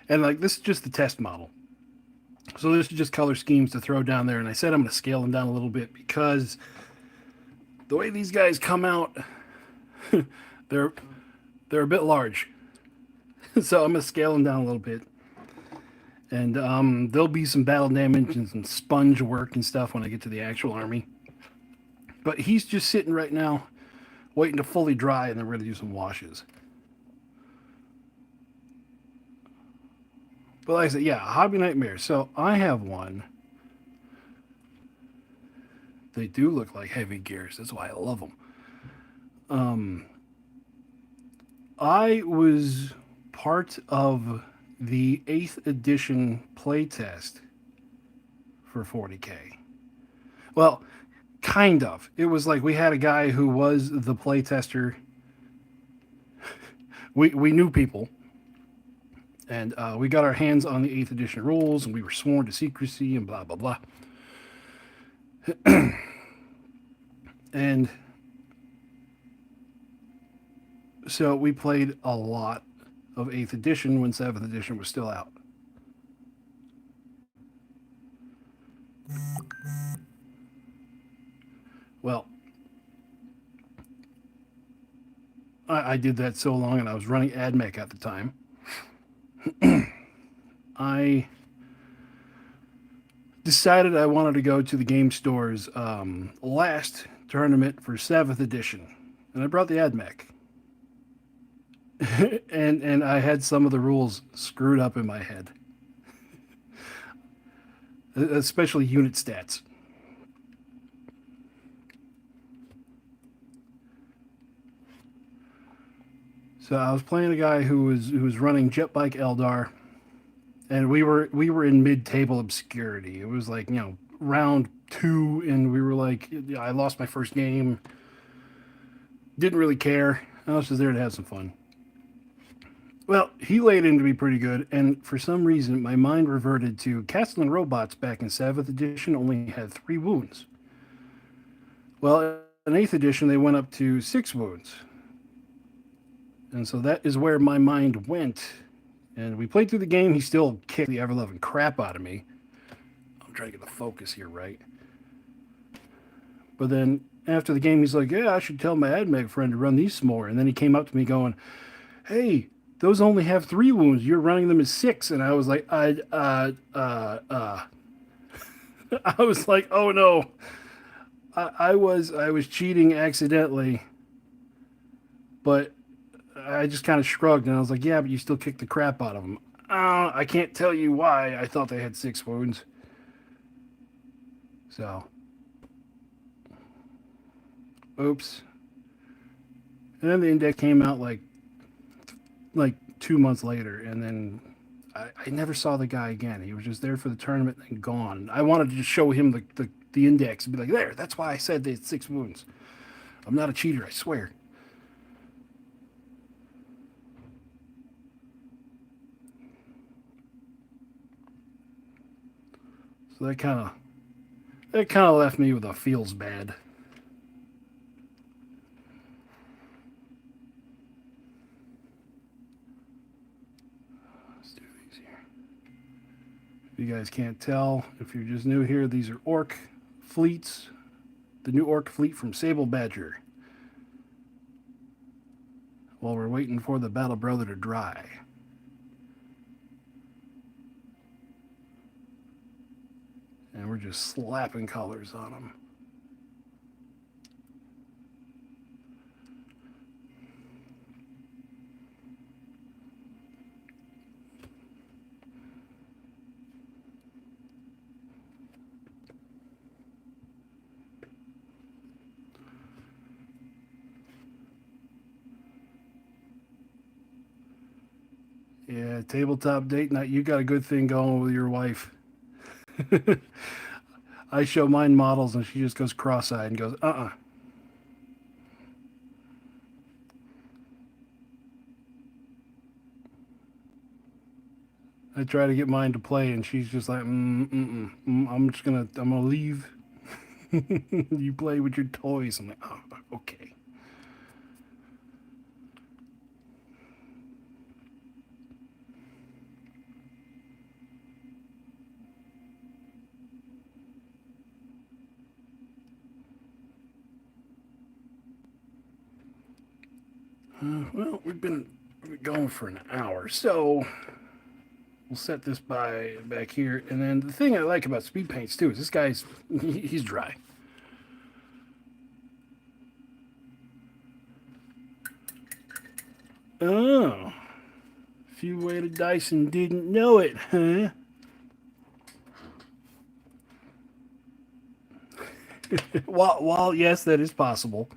and like this is just the test model. So this is just color schemes to throw down there, and I said I'm going to scale them down a little bit because the way these guys come out, they're they're a bit large. So I'm going to scale them down a little bit. And there'll be some battle damage and some sponge work and stuff when I get to the actual army. But he's just sitting right now, waiting to fully dry, and then we're going to do some washes. But like I said, yeah, Hobby Nightmare. So I have one. They do look like heavy gears. That's why I love them. I was part of the 8th edition playtest for 40K. Well, kind of. It was like we had a guy who was the playtester. We knew people, and we got our hands on the 8th edition rules, and we were sworn to secrecy and blah blah blah. And so we played a lot of 8th edition when 7th edition was still out. Well, I did that so long, and I was running AdMech at the time. I decided I wanted to go to the game store's last tournament for 7th edition, and I brought the AdMech. and I had some of the rules screwed up in my head, especially unit stats. So I was playing a guy who was running Jetbike Eldar, and we were in mid-table obscurity. It was like, round 2, and we were like, I lost my first game. Didn't really care. I was just there to have some fun. Well, he laid into me pretty good, and for some reason, my mind reverted to Castle Robots back in 7th edition only had 3 wounds. Well, in 8th edition, they went up to 6 wounds. And so that is where my mind went. And we played through the game. He still kicked the ever-loving crap out of me. I'm trying to get the focus here right. But then after the game, he's like, yeah, I should tell my AdMech friend to run these some more. And then he came up to me going, hey, those only have 3 wounds. You're running them as 6. And I was like, I was like, oh no. I was cheating accidentally. But I just kind of shrugged, and I was like, yeah, but you still kicked the crap out of them. I can't tell you why I thought they had 6 wounds. So, oops. And then the index came out like 2 months later, and then I never saw the guy again. He was just there for the tournament and gone. I wanted to just show him the index and be like, there, that's why I said they had 6 wounds. I'm not a cheater, I swear. So that kind of left me with a feels bad. If you guys can't tell, if you're just new here, these are Orc Fleets. The new Orc Fleet from Sable Badger. While we're waiting for the Battle Brother to dry. And we're just slapping colors on them. Yeah, tabletop date night. You got a good thing going with your wife. I show mine models and she just goes cross-eyed and goes, I try to get mine to play and she's just like, I'm gonna leave. You play with your toys. I'm like, oh, okay. Well, we've been going for an hour, so we'll set this back here. And then the thing I like about speed paints too is this guy's he's dry. Oh, a few weighted dice and didn't know it, huh? While yes, that is possible.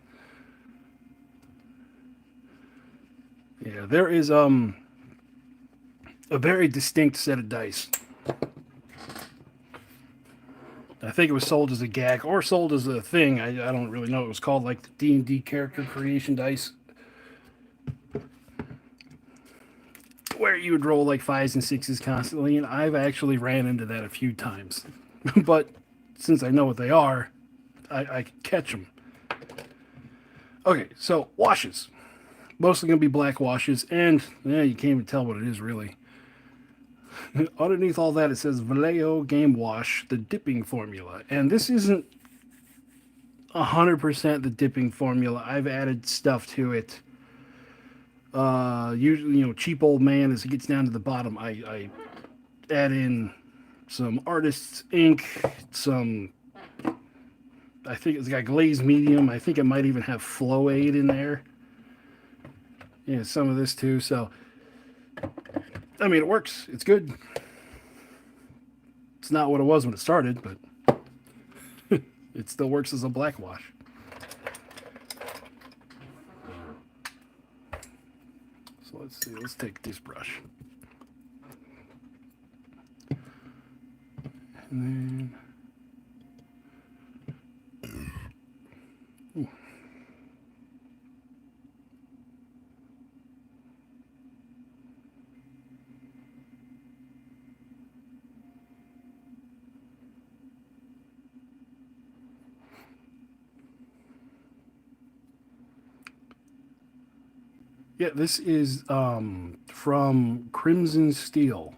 Yeah, there is a very distinct set of dice. I think it was sold as a gag or sold as a thing. I don't really know. It was called like the D&D character creation dice, where you would roll like 5s and 6s constantly, and I've actually ran into that a few times. But since I know what they are, I can catch them. Okay, so washes. Mostly going to be black washes, and yeah, you can't even tell what it is really. Underneath all that, it says Vallejo Game Wash, the dipping formula. And this isn't 100% the dipping formula. I've added stuff to it. Usually, cheap old man, as it gets down to the bottom, I add in some artist's ink, some, I think it's got glazed medium. I think it might even have flow aid in there. Yeah, some of this too. So, I mean, it works. It's good. It's not what it was when it started, but it still works as a black wash. So let's see. Let's take this brush. And then... Ooh. Yeah, this is from Crimson Steel.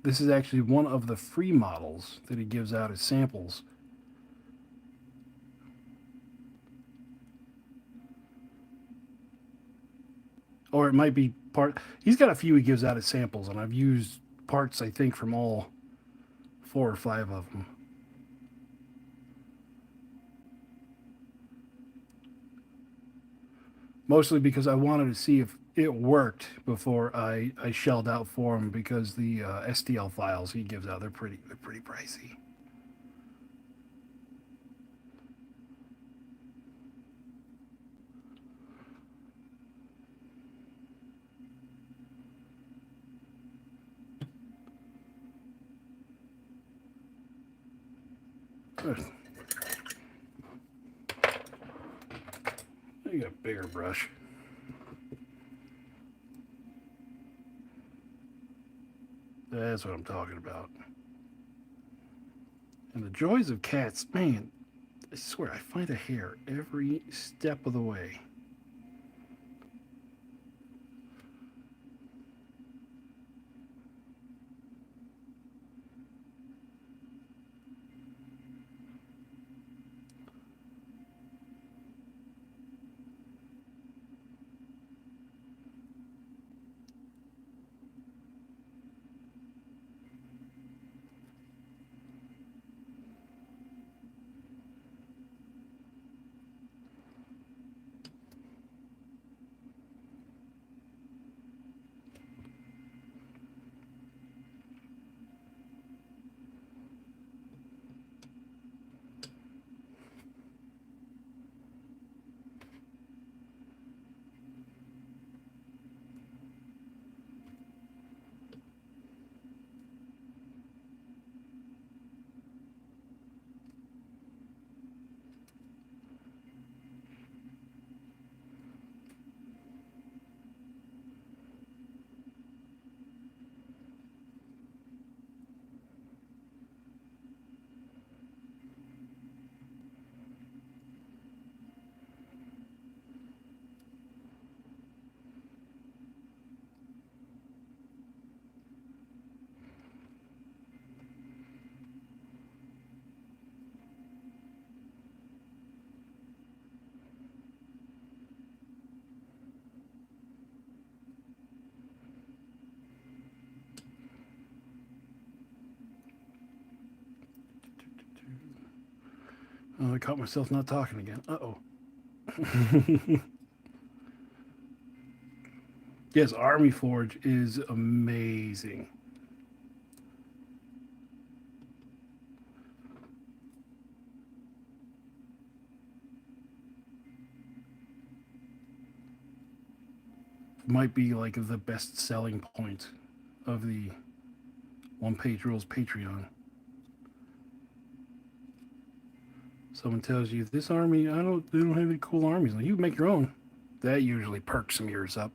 This is actually one of the free models that he gives out as samples. Or it might be part... He's got a few he gives out as samples, and I've used parts, I think, from all 4 or 5 of them. Mostly because I wanted to see if it worked before I shelled out for him, because the STL files he gives out, they're pretty pricey. You got a bigger brush. That's what I'm talking about. And the joys of cats, man, I swear, I find a hair every step of the way. Oh, I caught myself not talking again. Uh-oh. Yes, Army Forge is amazing. Might be like the best selling point of the One Page Rules Patreon. Someone tells you this army, they don't have any cool armies. Like, you can make your own. That usually perks some ears up.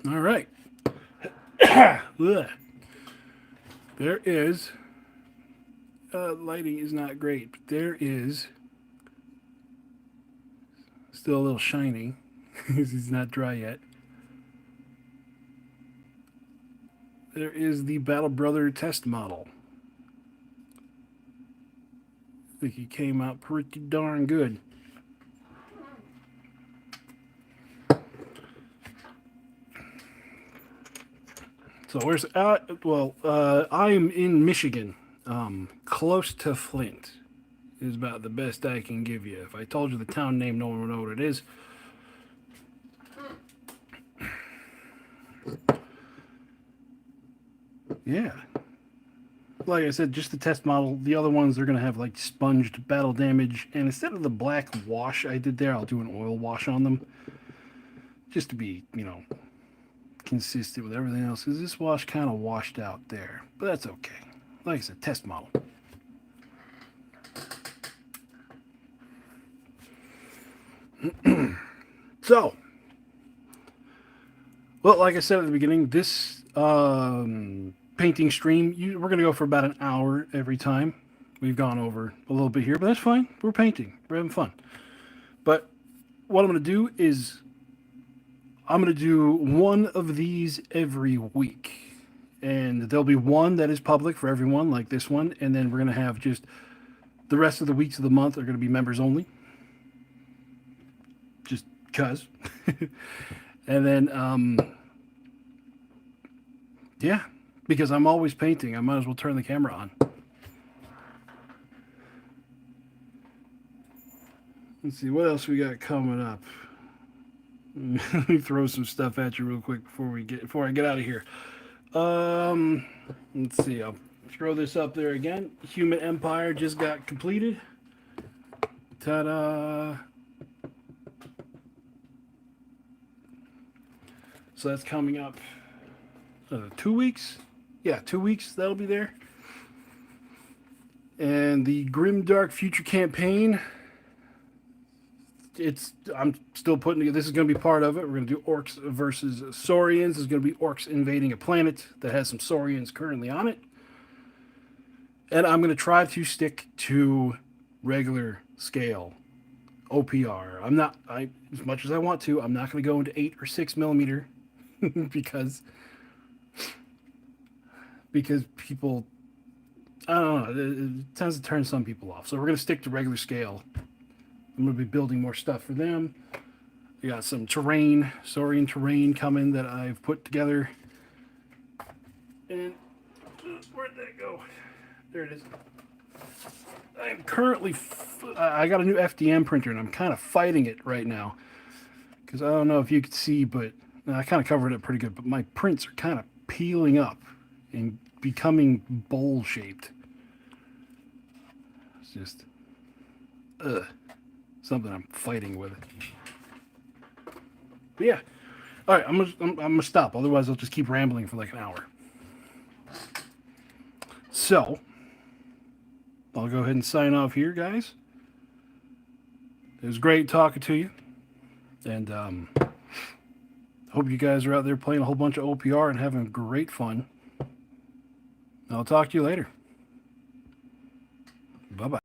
All right. There is. Lighting is not great, but there is still a little shiny because he's not dry yet. There is the Battle Brother test model. I think he came out pretty darn good. So where's I'm in Michigan, close to Flint. Is about the best I can give you. If I told you the town name, no one would know what it is. Yeah. Like I said, just the test model. The other ones are going to have like sponged battle damage. And instead of the black wash I did there, I'll do an oil wash on them. Just to be, consistent with everything else. Because this wash kind of washed out there. But that's okay. Like I said, test model. So, well, like I said at the beginning, this painting stream, we're going to go for about an hour every time. We've gone over a little bit here, but that's fine. We're painting. We're having fun. But what I'm going to do is I'm going to do one of these every week. And there'll be one that is public for everyone, like this one. And then we're going to have just the rest of the weeks of the month are going to be members only. Just because. And then, yeah, because I'm always painting, I might as well turn the camera on. Let's see, what else we got coming up? Let me throw some stuff at you real quick before I get out of here. Let's see, I'll throw this up there again. Human Empire just got completed. Ta-da! So that's coming up 2 weeks. Yeah, 2 weeks that'll be there. And the Grim Dark Future campaign, I'm still putting together. This is going to be part of it. We're going to do Orcs versus Saurians. There's going to be Orcs invading a planet that has some Saurians currently on it. And I'm going to try to stick to regular scale OPR. As much as I want to, I'm not going to go into 8 or 6 millimeter because people, I don't know, it tends to turn some people off. So we're going to stick to regular scale. I'm going to be building more stuff for them. I got some Saurian terrain coming that I've put together. And where'd that go? There it is. I'm currently, I got a new FDM printer and I'm kind of fighting it right now. Because I don't know if you could see, but I kind of covered it pretty good. But my prints are kind of peeling up and becoming bowl-shaped. It's just, something I'm fighting with. But yeah, all right. I'm gonna stop. Otherwise, I'll just keep rambling for like an hour. So I'll go ahead and sign off here, guys. It was great talking to you, and hope you guys are out there playing a whole bunch of OPR and having great fun. I'll talk to you later. Bye-bye.